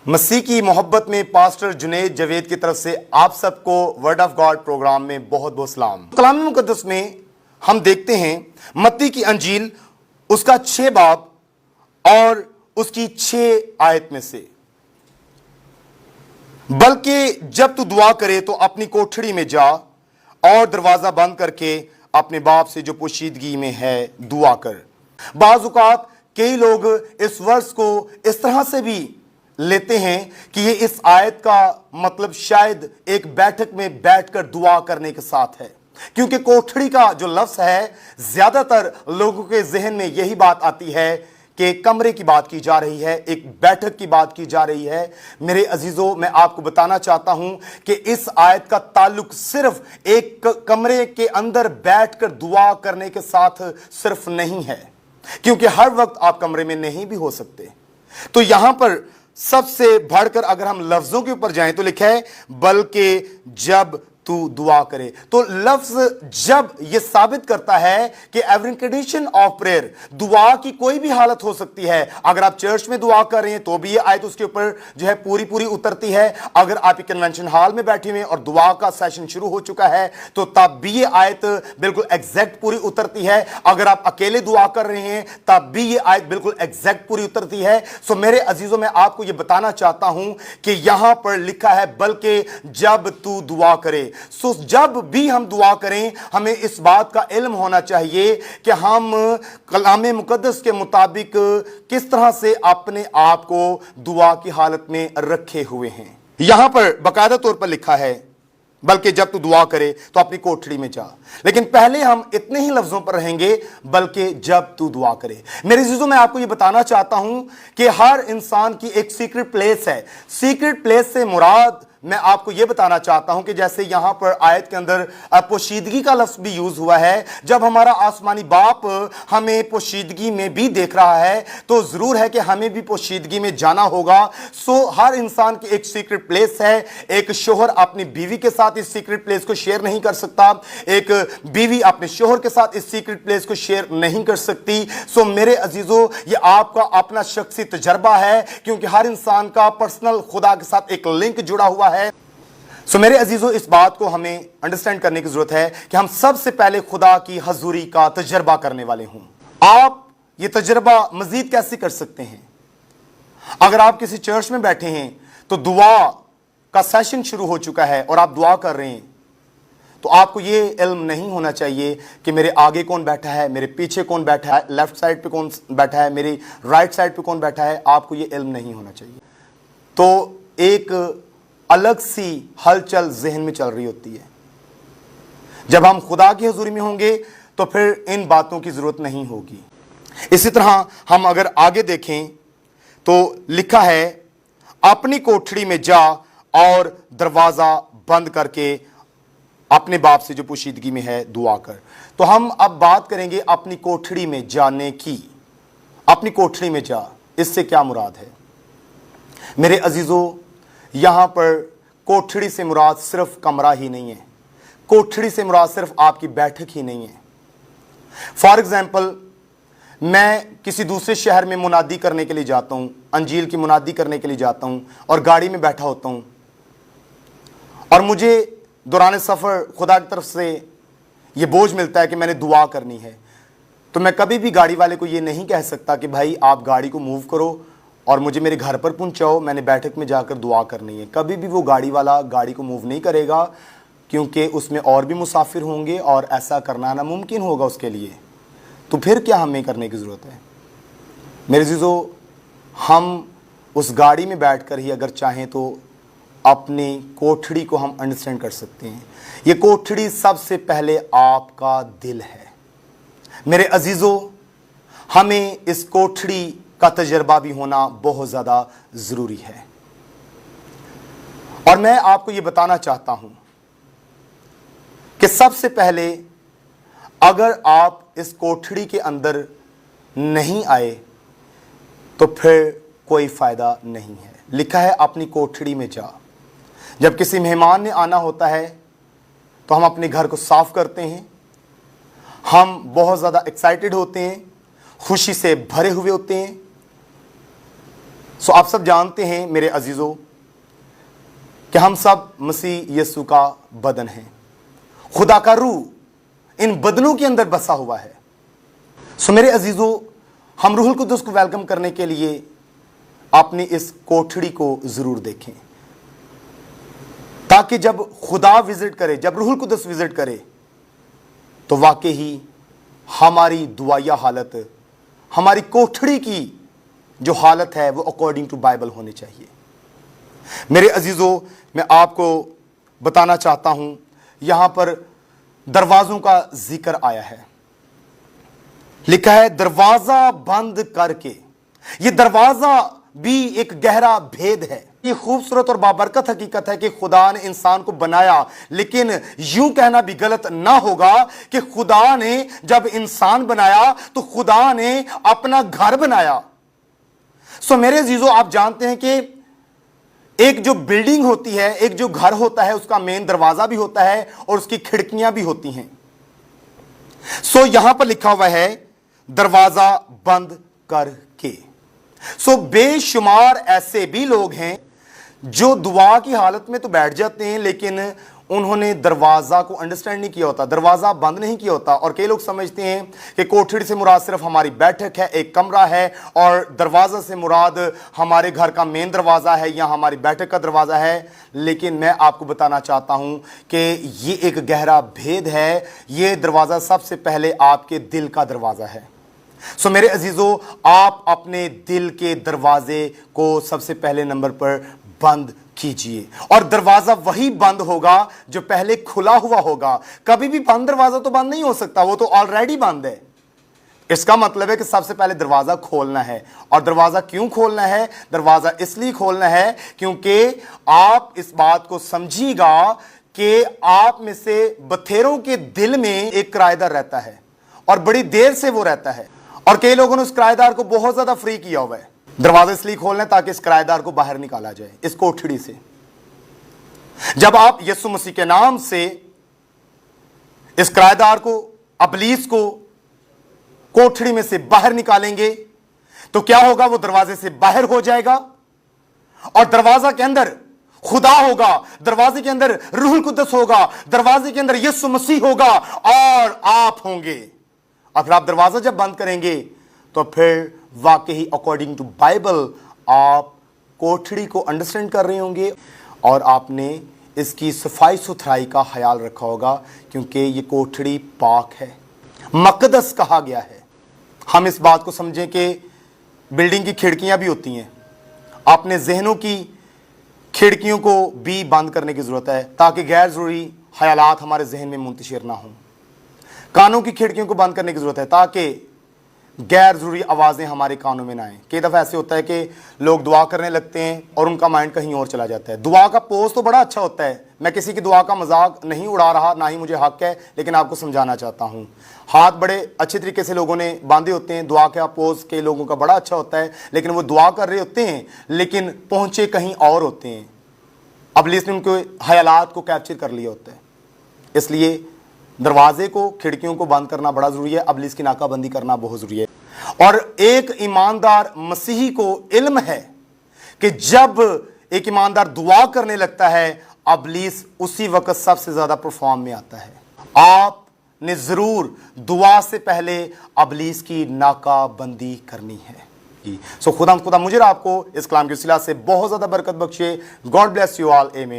मसीह की मोहब्बत में पास्टर जुनैद जवेद की तरफ से आप सबको वर्ड ऑफ गॉड प्रोग्राम में बहुत बहुत सलाम। कलाम मुकद्दस में हम देखते हैं मत्ती की अंजील उसका 6 बाब और उसकी 6 आयत में से, बल्कि जब तू दुआ करे तो अपनी कोठड़ी में जा और दरवाजा बंद करके अपने बाप से जो पोशीदगी में है दुआ कर। बाज़ औक़ात कई लोग इस वर्ष को इस तरह से भी लेते हैं कि ये इस आयत का मतलब शायद एक बैठक में बैठकर दुआ करने के साथ है, क्योंकि कोठड़ी का जो लफ्ज़ है ज्यादातर लोगों के जहन में यही बात आती है कि कमरे की बात की जा रही है, एक बैठक की बात की जा रही है। मेरे अजीजों, मैं आपको बताना चाहता हूं कि इस आयत का ताल्लुक सिर्फ एक कमरे के अंदर बैठकर दुआ करने के साथ सिर्फ नहीं है, क्योंकि हर वक्त आप कमरे में नहीं भी हो सकते। तो यहां पर सबसे बढ़कर अगर हम लफ्जों के ऊपर जाएं तो लिखा है बल्कि जब तू दुआ करे। तो लफ्ज जब ये साबित करता है कि एवरी कंडीशन ऑफ प्रेयर, दुआ की कोई भी हालत हो सकती है। अगर आप चर्च में दुआ कर रहे हैं तो भी ये आयत उसके ऊपर जो है पूरी पूरी उतरती है। अगर आप कन्वेंशन हॉल में बैठे हुए और दुआ का सेशन शुरू हो चुका है तो तब भी ये आयत बिल्कुल एग्जैक्ट पूरी उतरती है। अगर आप अकेले दुआ कर रहे हैं तब भी ये आयत बिल्कुल एग्जैक्ट पूरी उतरती है। सो मेरे अजीजों, मैं आपको ये बताना चाहता हूं कि यहां पर लिखा है बल्कि जब तू दुआ करे। सो जब भी हम दुआ करें हमें इस बात का इल्म होना चाहिए कि हम कलाम मुकद्दस के मुताबिक किस तरह से अपने आप को दुआ की हालत में रखे हुए हैं। यहां पर बाकायदा तौर पर लिखा है बल्कि जब तू दुआ करे तो अपनी कोठड़ी में जा, लेकिन पहले हम इतने ही लफ्जों पर रहेंगे बल्कि जब तू दुआ करे। मेरे अजीजों, मैं आपको यह बताना चाहता हूं कि हर इंसान की एक सीक्रेट प्लेस है। सीक्रेट प्लेस से मुराद मैं आपको यह बताना चाहता हूं कि जैसे यहां पर आयत के अंदर पोशीदगी का लफ्ज भी यूज हुआ है। जब हमारा आसमानी बाप हमें पोशीदगी में भी देख रहा है तो जरूर है कि हमें भी पोशीदगी में जाना होगा। सो हर इंसान की एक सीक्रेट प्लेस है। एक शोहर अपनी बीवी के साथ इस सीक्रेट प्लेस को शेयर नहीं कर सकता, एक बीवी अपने शोहर के साथ इस सीक्रेट प्लेस को शेयर नहीं कर सकती। सो मेरे अजीजों, ये आपका अपना शख्सी तजर्बा है, क्योंकि हर इंसान का पर्सनल खुदा के साथ एक लिंक जुड़ा हुआ है। सो मेरे अजीजों, इस बात को हमें अंडरस्टैंड करने की जरूरत है कि हम सबसे पहले खुदा की हजूरी का तजर्बा करने वाले हों। आप ये तजर्बा मजीद कैसे कर सकते हैं? अगर आप किसी चर्च में बैठे हैं तो दुआ का सेशन शुरू हो चुका है और आप दुआ कर रहे हैं, तो आपको ये इल्म नहीं होना चाहिए कि मेरे आगे कौन बैठा है, मेरे पीछे कौन बैठा है, लेफ्ट साइड पे कौन बैठा है, मेरी राइट साइड पे कौन बैठा है। आपको ये इल्म नहीं होना चाहिए। तो एक अलग सी हलचल जहन में चल रही होती है। जब हम खुदा की हजूरी में होंगे तो फिर इन बातों की जरूरत नहीं होगी। इसी तरह हम अगर आगे देखें तो लिखा है अपनी कोठड़ी में जा और दरवाजा बंद करके अपने बाप से जो पोशीदगी में है दुआ कर। तो हम अब बात करेंगे अपनी कोठड़ी में जाने की। अपनी कोठड़ी में जा, इससे क्या मुराद है? मेरे अजीजों, यहां पर कोठड़ी से मुराद सिर्फ कमरा ही नहीं है, कोठड़ी से मुराद सिर्फ आपकी बैठक ही नहीं है। फॉर एग्जाम्पल, मैं किसी दूसरे शहर में मुनादी करने के लिए जाता हूं, अंजील की मुनादी करने के लिए जाता हूं और गाड़ी में बैठा होता हूं और मुझे दौरान सफ़र खुदा की तरफ से ये बोझ मिलता है कि मैंने दुआ करनी है। तो मैं कभी भी गाड़ी वाले को ये नहीं कह सकता कि भाई आप गाड़ी को मूव करो और मुझे मेरे घर पर पहुंचाओ, मैंने बैठक में जाकर दुआ करनी है। कभी भी वो गाड़ी वाला गाड़ी को मूव नहीं करेगा, क्योंकि उसमें और भी मुसाफिर होंगे और ऐसा करना नामुमकिन होगा उसके लिए। तो फिर क्या हमें करने की ज़रूरत है? मेरे अज़ीज़ों, हम उस गाड़ी में बैठकर ही अगर चाहें तो अपनी कोठड़ी को हम अंडरस्टैंड कर सकते हैं। ये कोठड़ी सबसे पहले आपका दिल है। मेरे अजीजों, हमें इस कोठड़ी का तजर्बा भी होना बहुत ज़्यादा ज़रूरी है। और मैं आपको ये बताना चाहता हूं कि सबसे पहले अगर आप इस कोठड़ी के अंदर नहीं आए तो फिर कोई फ़ायदा नहीं है। लिखा है अपनी कोठड़ी में जा। जब किसी मेहमान ने आना होता है तो हम अपने घर को साफ करते हैं, हम बहुत ज़्यादा एक्साइटेड होते हैं, खुशी से भरे हुए होते हैं। सो आप सब जानते हैं मेरे अजीजों कि हम सब मसीह यीशु का बदन हैं। खुदा का रूह इन बदनों के अंदर बसा हुआ है। सो मेरे अजीजों, हम रूहुल कुद्दुस को वेलकम करने के लिए अपनी इस कोठड़ी को जरूर देखें, ताकि जब खुदा विजिट करे, जब रूहुल कुद्दुस विजिट करे, तो वाकई ही हमारी दुआया हालत, हमारी कोठड़ी की जो हालत है वो अकॉर्डिंग टू बाइबल होनी चाहिए। मेरे अजीजों, मैं आपको बताना चाहता हूं, यहां पर दरवाजों का जिक्र आया है। लिखा है दरवाजा बंद करके। ये दरवाजा भी एक गहरा भेद है। ये खूबसूरत और बाबरकत हकीकत है कि खुदा ने इंसान को बनाया, लेकिन यूं कहना भी गलत ना होगा कि खुदा ने जब इंसान बनाया तो खुदा ने अपना घर बनाया। सो मेरे अजीजों, आप जानते हैं कि एक जो बिल्डिंग होती है, एक जो घर होता है, उसका मेन दरवाजा भी होता है और उसकी खिड़कियां भी होती हैं। सो यहां पर लिखा हुआ है दरवाजा बंद करके। सो बेशुमार ऐसे भी लोग हैं जो दुआ की हालत में तो बैठ जाते हैं, लेकिन उन्होंने दरवाजा को अंडरस्टैंड नहीं किया होता, दरवाजा बंद नहीं किया होता। और कई लोग समझते हैं कि कोठड़ी से मुराद सिर्फ हमारी बैठक है, एक कमरा है, और दरवाजा से मुराद हमारे घर का मेन दरवाजा है या हमारी बैठक का दरवाजा है। लेकिन मैं आपको बताना चाहता हूं कि ये एक गहरा भेद है। ये दरवाजा सबसे पहले आपके दिल का दरवाजा है। सो मेरे अजीजों, आप अपने दिल के दरवाजे को सबसे पहले नंबर पर बंद कीजिए, और दरवाजा वही बंद होगा जो पहले खुला हुआ होगा। कभी भी बंद दरवाजा तो बंद नहीं हो सकता, वो तो ऑलरेडी बंद है। इसका मतलब है कि सबसे पहले दरवाजा खोलना है। और दरवाजा क्यों खोलना है? दरवाजा इसलिए खोलना है क्योंकि आप इस बात को समझिएगा कि आप में से बथेरों के दिल में एक किराएदार रहता है, और बड़ी देर से वो रहता है, और कई लोगों ने उस किराएदार को बहुत ज्यादा फ्री किया हुआ है। दरवाजा इसलिए खोलना है ताकि इस किराएदार को बाहर निकाला जाए इस कोठड़ी से। जब आप यीशु मसीह के नाम से इस किराएदार को, अबलीस को कोठड़ी में से बाहर निकालेंगे तो क्या होगा? वो दरवाजे से बाहर हो जाएगा, और दरवाजा के अंदर खुदा होगा, दरवाजे के अंदर रूहुल कुद्दुस होगा, दरवाजे के अंदर यीशु मसीह होगा, और आप होंगे। और फिर आप दरवाजा जब बंद करेंगे तो फिर वाकई अकॉर्डिंग टू बाइबल आप कोठड़ी को अंडरस्टैंड कर रहे होंगे, और आपने इसकी सफाई सुथराई का ख्याल रखा होगा, क्योंकि ये कोठड़ी पाक है, मकदस कहा गया है। हम इस बात को समझें कि बिल्डिंग की खिड़कियां भी होती हैं, अपने जहनों की खिड़कियों को भी बंद करने की जरूरत है ताकि गैर जरूरी ख्यालात हमारे जहन में मुंतशिर ना हों। कानों की खिड़कियों को बंद करने की जरूरत है ताकि गैर जरूरी आवाजें हमारे कानों में ना आए। कई दफा ऐसे होता है कि लोग दुआ करने लगते हैं और उनका माइंड कहीं और चला जाता है। दुआ का पोज तो बड़ा अच्छा होता है, मैं किसी की दुआ का मजाक नहीं उड़ा रहा, ना ही मुझे हक है, लेकिन आपको समझाना चाहता हूं। हाथ बड़े अच्छे तरीके से लोगों ने बांधे होते हैं, दुआ का पोज के लोगों का बड़ा अच्छा होता है, लेकिन वो दुआ कर रहे होते हैं लेकिन पहुंचे कहीं और होते हैं। अबलीस ने उनके ख्यालात को कैप्चर कर लिया होता है। इसलिए दरवाजे को, खिड़कियों को बंद करना बड़ा जरूरी है, अबलीस की नाकाबंदी करना बहुत जरूरी है। और एक ईमानदार मसीही को इल्म है कि जब एक ईमानदार दुआ करने लगता है, अबलीस उसी वक्त सबसे ज्यादा परफॉर्म में आता है। आपने जरूर दुआ से पहले अबलीस की नाकाबंदी करनी है। सो खुदा मुझे आपको इस कलाम के सिलसिले से बहुत ज्यादा बरकत बख्शे। गॉड ब्लेस यू ऑल, आमीन।